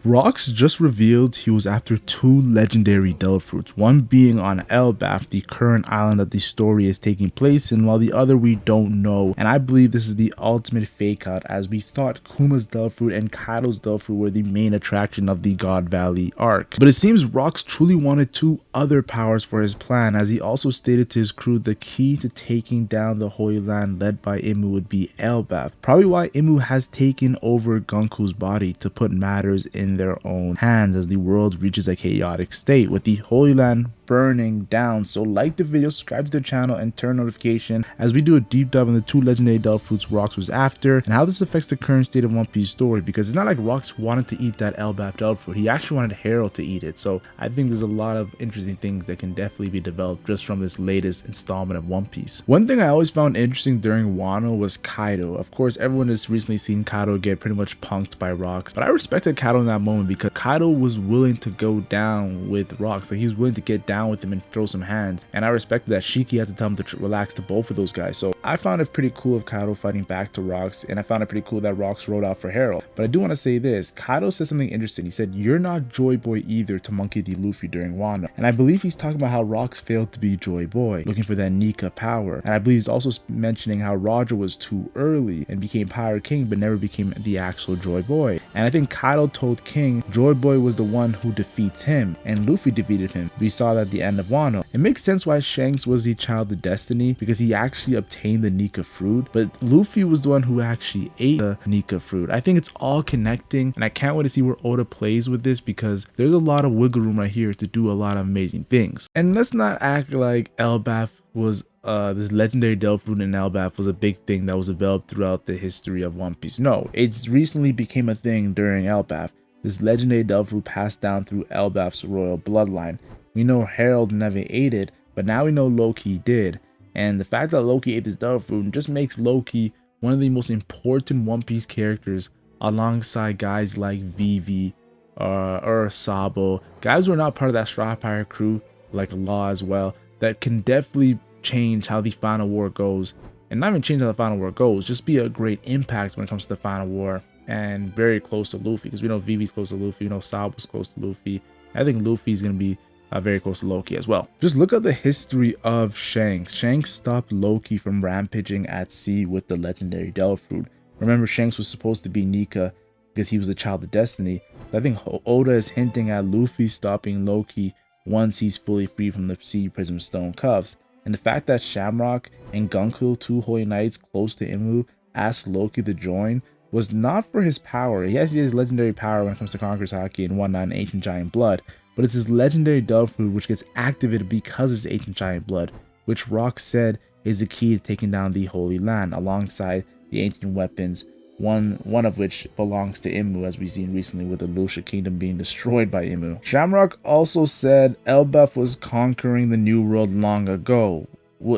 Rocks just revealed he was after 2 legendary devil fruits, one being on Elbaf, the current island that the story is taking place in, while the other we don't know. And I believe this is the ultimate fake out, as we thought Kuma's devil fruit and Kaido's devil fruit were the main attraction of the God Valley arc. But it seems Rocks truly wanted 2 other powers for his plan, as he also stated to his crew the key to taking down the Holy Land led by Imu would be Elbaf. Probably why Imu has taken over Gunku's body to put matters in their own hands as the world reaches a chaotic state, with the Holy Land burning down. So like the video, subscribe to the channel, and turn notification as we do a deep dive on the 2 legendary devil fruits Rocks was after and how this affects the current state of One Piece story, because it's not like Rocks wanted to eat that Elbaf devil fruit. He actually wanted Herald to eat it. So I think there's a lot of interesting things that can definitely be developed just from this latest installment of One Piece. One thing I always found interesting during Wano was Kaido. Of course, everyone has recently seen Kaido get pretty much punked by Rocks, but I respected Kaido in that moment because Kaido was willing to go down with Rocks. Like, he was willing to get down with him and throw some hands, and I respected that. Shiki had to tell him to relax to both of those guys. So I found it pretty cool of Kaido fighting back to Rocks, and I found it pretty cool that Rocks rode out for Herald. But I do want to say this, Kaido said something interesting. He said, "You're not Joy Boy either," to Monkey D. Luffy during Wano, and I believe he's talking about how Rocks failed to be Joy Boy, looking for that Nika power. And I believe he's also mentioning how Roger was too early and became Pirate King but never became the actual Joy Boy. And I think Kaido told King Joy Boy was the one who defeats him, and Luffy defeated him. We saw that at the end of Wano. It makes sense why Shanks was the child of destiny, because he actually obtained the Nika fruit, but Luffy was the one who actually ate the Nika fruit. I think it's all connecting, and I can't wait to see where Oda plays with this, because there's a lot of wiggle room right here to do a lot of amazing things. And let's not act like Elbaf was this legendary devil fruit in Elbaf was a big thing that was developed throughout the history of One Piece. No, it recently became a thing during Elbaf. This legendary devil fruit passed down through Elbaf's royal bloodline. We know Herald never ate it, but now we know Loki did. And the fact that Loki ate this devil fruit just makes Loki one of the most important One Piece characters, alongside guys like Vivi or Sabo, guys who are not part of that Straw Pirate crew, like Law as well, that can definitely change how the final war goes. And not even change how the final war goes, just be a great impact when it comes to the final war, and very close to Luffy, because we know Vivi's close to Luffy, we know Sabo's close to Luffy. I think Luffy's going to be very close to Loki as well. Just look at the history of Shanks. Shanks stopped Loki from rampaging at sea with the legendary devil fruit. Remember, Shanks was supposed to be Nika because he was a child of destiny. So I think Oda is hinting at Luffy stopping Loki once he's fully free from the Sea Prism Stone cuffs. And the fact that Shamrock and Gunku, 2 Holy Knights close to Imu, asked Loki to join was not for his power. Yes, he has legendary power when it comes to Conqueror's Haki and whatnot in Ancient Giant Blood, but it's his legendary devil fruit which gets activated because of his Ancient Giant Blood, which Rock said is the key to taking down the Holy Land, alongside the ancient weapons, one of which belongs to Imu, as we've seen recently with the Lucia Kingdom being destroyed by Imu. Shamrock also said Elbaf was conquering the New World long ago,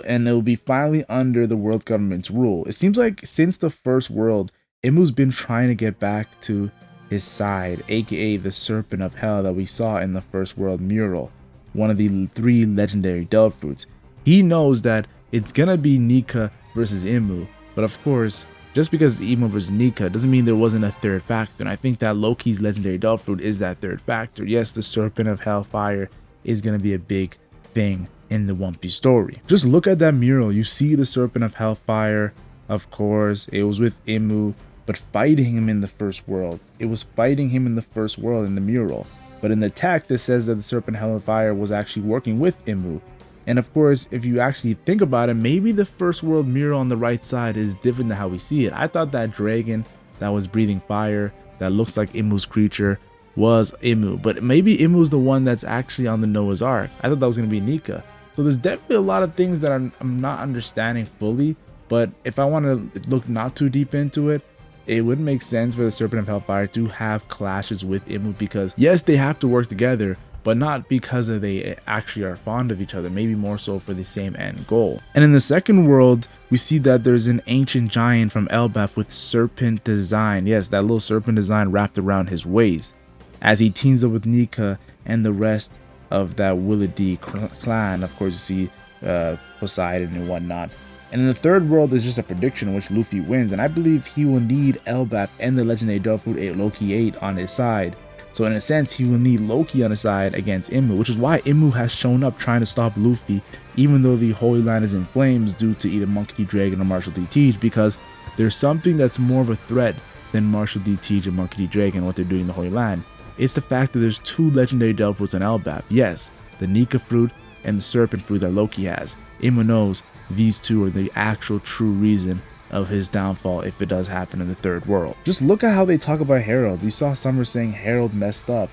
and it will be finally under the world government's rule. It seems like since the first world, Imu's been trying to get back to his side, aka the Serpent of Hell that we saw in the first world mural, one of the 3 legendary devil fruits. He knows that it's gonna be Nika versus Imu, but of course, just because Imu versus Nika doesn't mean there wasn't a third factor, and I think that Loki's legendary devil fruit is that third factor. Yes, the Serpent of Hellfire is gonna be a big thing in the One Piece story. Just look at that mural. You see the Serpent of Hellfire. Of course, it was with Imu, but fighting him in the first world. It was fighting him in the first world in the mural. But in the text, it says that the Serpent of Hellfire was actually working with Imu. And of course, if you actually think about it, maybe the first world mural on the right side is different than how we see it. I thought that dragon that was breathing fire, that looks like Imu's creature, was Imu. But maybe Imu's the one that's actually on the Noah's Ark. I thought that was going to be Nika. So there's definitely a lot of things that I'm not understanding fully. But if I want to look not too deep into it, it would make sense for the Serpent of Hellfire to have clashes with Imu, because yes, they have to work together, but not because they actually are fond of each other, maybe more so for the same end goal. And in the second world, we see that there's an ancient giant from Elbaf with serpent design. Yes, that little serpent design wrapped around his waist, as he teams up with Nika and the rest of that Willity clan. Of course, you see Poseidon and whatnot. And in the third world is just a prediction in which Luffy wins, and I believe he will need Elbaf and the legendary devil fruit Loki 8 on his side So in a sense, he will need Loki on his side against Imu, which is why Imu has shown up trying to stop Luffy, even though the Holy Line is in flames due to either Monkey D. Dragon or Marshall D. Teach, because there's something that's more of a threat than Marshall D. Teach and Monkey D. Dragon and what they're doing in the Holy Land. It's the fact that there's 2 legendary Devil Fruits on Elbaf. Yes, the Nika fruit and the Serpent fruit that Loki has. Imu knows these 2 are the actual true reason of his downfall if it does happen in the third world. Just look at how they talk about Harold. You saw Summer saying Harold messed up.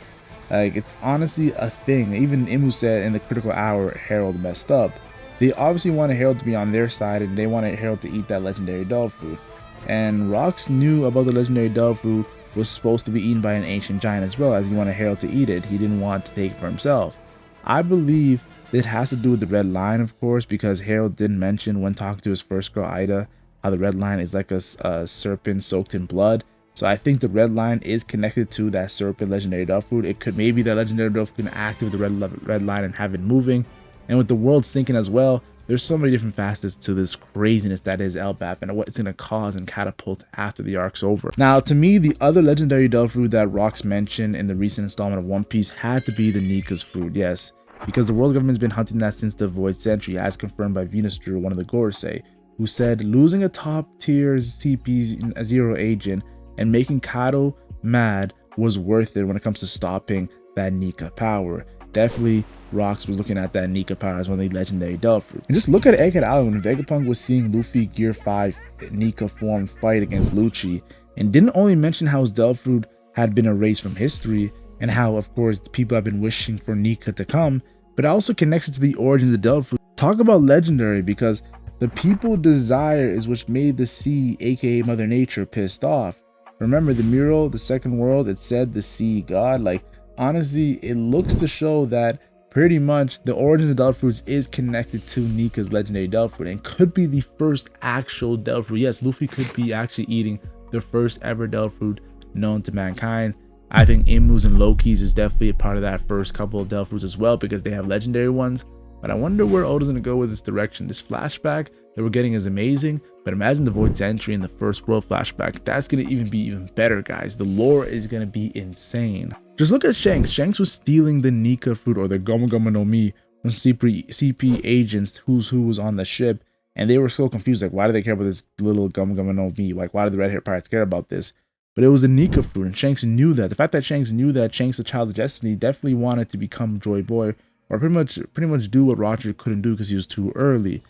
Like, it's honestly a thing. Even Imu said in the critical hour Harold messed up. They obviously wanted Harold to be on their side, and they wanted Harold to eat that legendary Devil Fruit. And Rox knew about the legendary Devil Fruit was supposed to be eaten by an ancient giant as well, as he wanted Harold to eat it. He didn't want to take it for himself. I believe it has to do with the red line, of course, because Harold did mention when talking to his first girl Ida how the red line is like a serpent soaked in blood. So I think the red line is connected to that serpent legendary Devil Fruit. It could maybe that legendary Devil Fruit can activate the red line and have it moving. And with the world sinking as well, there's so many different facets to this craziness that is Elbaf and what it's going to cause and catapult after the arc's over. Now, to me, the other legendary Devil Fruit that Rox mentioned in the recent installment of One Piece had to be the Nika's fruit. Yes, because the world government's been hunting that since the Void Century, as confirmed by Venus Drew, one of the Gorosei, who said losing a top tier CP0 agent and making Kaido mad was worth it when it comes to stopping that Nika power. Definitely Rox was looking at that Nika power as one of the legendary Devil Fruit. And just look at Egghead Island when Vegapunk was seeing Luffy Gear 5 Nika form fight against Lucci, and didn't only mention how his Devil Fruit had been erased from history and how, of course, people have been wishing for Nika to come, but also connects it to the origins of Devil Fruit. Talk about legendary, because the people desire is what made the sea, aka Mother Nature, pissed off. Remember the mural, the second world, it said the sea god. Like, honestly, it looks to show that pretty much the origin of Devil Fruits is connected to Nika's legendary Devil Fruit and could be the first actual Devil Fruit. Yes, Luffy could be actually eating the first ever Devil Fruit known to mankind. I think Imu's and Loki's is definitely a part of that first couple of Devil Fruits as well, because they have legendary ones. But I wonder where Oda's going to go with this direction. This flashback that we're getting is amazing, but imagine the Void Century in the first world flashback. That's going to even be even better, guys. The lore is going to be insane. Just look at Shanks. Shanks was stealing the Nika fruit, or the Gomu Gomu no Mi, from CP agents who was on the ship, and they were so confused. Like, why do they care about this little Gomu Gomu no Mi? Like, why do the red hair pirates care about this? But it was the Nika fruit, and Shanks knew that. The fact that Shanks knew that, Shanks, the child of destiny, definitely wanted to become Joy Boy, or pretty much do what Roger couldn't do because he was too early.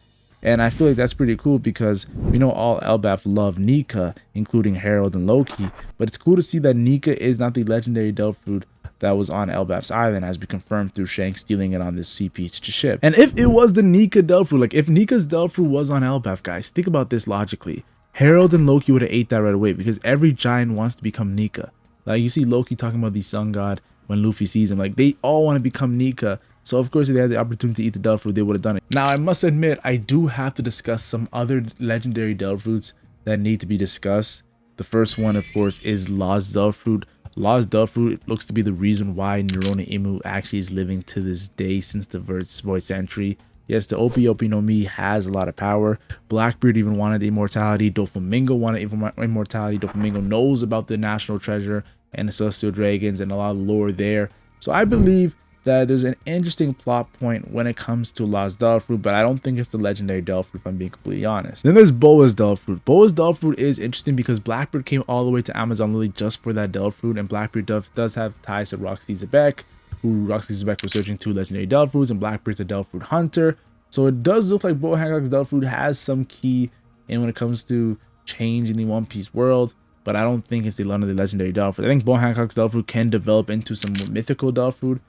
And I feel like that's pretty cool, because we know all Elbaf love Nika, including Harold and Loki. But it's cool to see that Nika is not the legendary Devil Fruit that was on Elbaf's island, as we confirmed through Shanks stealing it on this CP ship. And if it was the Nika Devil Fruit, like if Nika's Devil Fruit was on Elbaf, guys, think about this logically. Harold and Loki would have ate that right away, because every giant wants to become Nika. Like, you see Loki talking about the sun god when Luffy sees him. Like, they all want to become Nika. So of course, if they had the opportunity to eat the Devil Fruit, they would have done it. Now, I must admit, I do have to discuss some other legendary Devil Fruits that need to be discussed. The first one, of course, is Law's Devil Fruit. Law's Devil Fruit looks to be the reason why Nerone Imu actually is living to this day since the Void Century. Yes, the Opi Opi no Mi has a lot of power. Blackbeard even wanted immortality. Doflamingo wanted immortality. Doflamingo knows about the National Treasure and the Celestial Dragons and a lot of lore there. So I believe that there's an interesting plot point when it comes to Law's Devil Fruit, but I don't think it's the legendary Devil Fruit, if I'm being completely honest. Then there's Boa's Devil Fruit. Boa's Devil Fruit is interesting because Blackbeard came all the way to Amazon Lily just for that Devil Fruit, and Blackbeard does have ties to Roxy Xebec, who Roxy Xebec was searching 2 legendary Devil Fruits, and Blackbeard's a Devil Fruit hunter. So it does look like Boa Hancock's Devil Fruit has some key in when it comes to change in the One Piece world, but I don't think it's the legendary Devil Fruit. I think Boa Hancock's Devil Fruit can develop into some more mythical Devil Fruit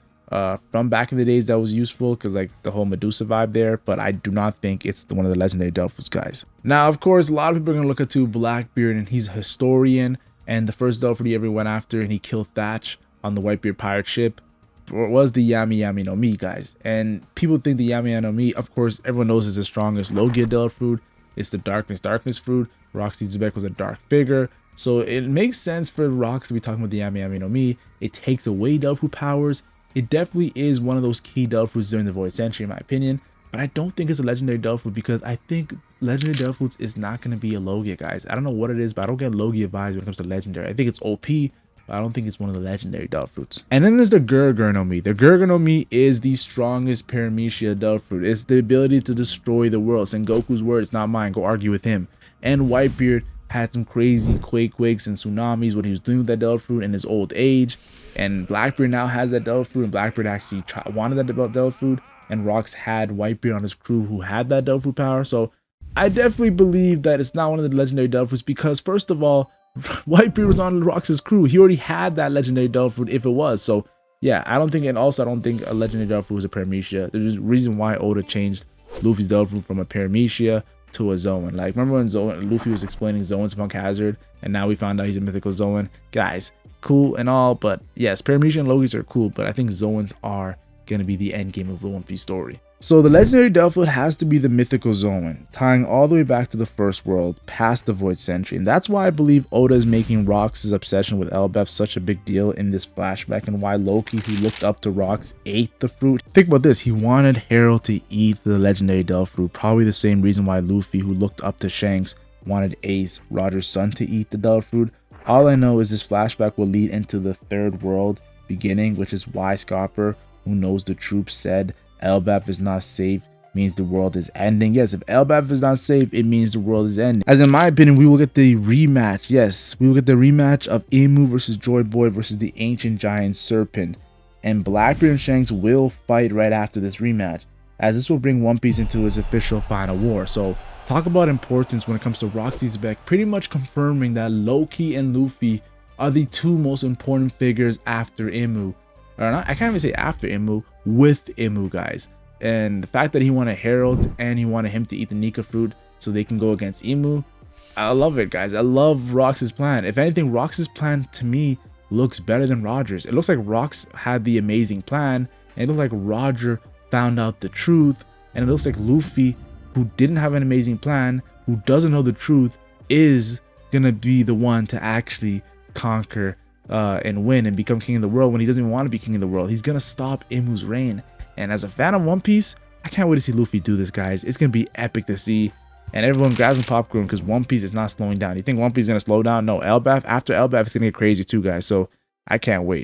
from back in the days that was useful, because like the whole Medusa vibe there, but I do not think it's one of the legendary Devil Fruits, guys. Now, of course, a lot of people are going to look at Blackbeard, and he's a historian, and the first Devil Fruit he ever went after and he killed Thatch on the Whitebeard pirate ship was the Yami Yami no Mi, guys. And people think the Yami Yami no Mi, of course, everyone knows is the strongest Logia Devil Fruit. It's the darkness fruit. Roxy Xebec was a dark figure, so it makes sense for Rox to be talking about the Yami Yami no Mi. It takes away Devil Fruit powers. It definitely is one of those key Devil Fruits during the Void Century, in my opinion, but I don't think it's a legendary Devil Fruit, because I think legendary Devil Fruits is not going to be a Logia, guys. I don't know what it is, but I don't get Logia vibes when it comes to legendary. I think it's OP, but I don't think it's one of the legendary Delta Fruits. And then there's the Gurgur no Mi. The Gurgur no Mi is the strongest Paramecia Delta Fruit. It's the ability to destroy the world. Sengoku's words, not mine. Go argue with him. And Whitebeard had some crazy quakes and tsunamis when he was doing that Delta Fruit in his old age. And Blackbeard now has that Delta Fruit, and Blackbeard actually wanted that Delta Fruit, and Rocks had Whitebeard on his crew who had that Delta Fruit power. So I definitely believe that it's not one of the legendary Delta Fruits because, first of all, Whitebeard was on Rocks' crew. He already had that legendary Delta Fruit if it was. So yeah, I don't think, and also I don't think a legendary Delta Fruit was a Paramecia. There's a reason why Oda changed Luffy's Delta Fruit from a Paramecia to a Zoan. Like, remember when Luffy was explaining Zoan's Punk Hazard, and now we found out he's a mythical Zoan? Guys, cool and all, but yes, Paramecia and Loki's are cool, but I think Zoans are gonna be the end game of the One Piece story. So the legendary Delta Fruit has to be the mythical Zoan, tying all the way back to the first world, past the Void Century. And that's why I believe Oda is making Rox' obsession with Elbaf such a big deal in this flashback, and why Loki, who looked up to Rox, ate the fruit. Think about this, he wanted Harold to eat the legendary Delta Fruit, probably the same reason why Luffy, who looked up to Shanks, wanted Ace, Roger's son, to eat the Delta Fruit. All I know is this flashback will lead into the third world beginning, which is why Scopper, who knows the truth, said Elbaf is not safe means the world is ending. Yes, if Elbaf is not safe, it means the world is ending. As in my opinion, we will get the rematch. Yes, we will get the rematch of Imu versus Joy Boy versus the ancient giant Serpent. And Blackbeard and Shanks will fight right after this rematch, as this will bring One Piece into its official final war. So talk about importance when it comes to Roxy's Xebec, pretty much confirming that Loki and Luffy are the two most important figures after Imu. Or not, I can't even say after Imu, with Imu, guys. And the fact that he wanted Harold and he wanted him to eat the Nika fruit so they can go against Imu, I love it, guys. I love Rox's plan. If anything, Rox's plan to me looks better than Roger's. It looks like Rox had the amazing plan, and it looks like Roger found out the truth, and it looks like Luffy, who didn't have an amazing plan, who doesn't know the truth, is gonna be the one to actually conquer and win and become king of the world when he doesn't even want to be king of the world. He's gonna stop Imu's reign. And as a fan of One Piece, I can't wait to see Luffy do this, guys. It's gonna be epic to see. And everyone grab some popcorn because One Piece is not slowing down. You think One Piece is gonna slow down? No, Elbaf, after Elbaf, it's gonna get crazy too, guys. So I can't wait.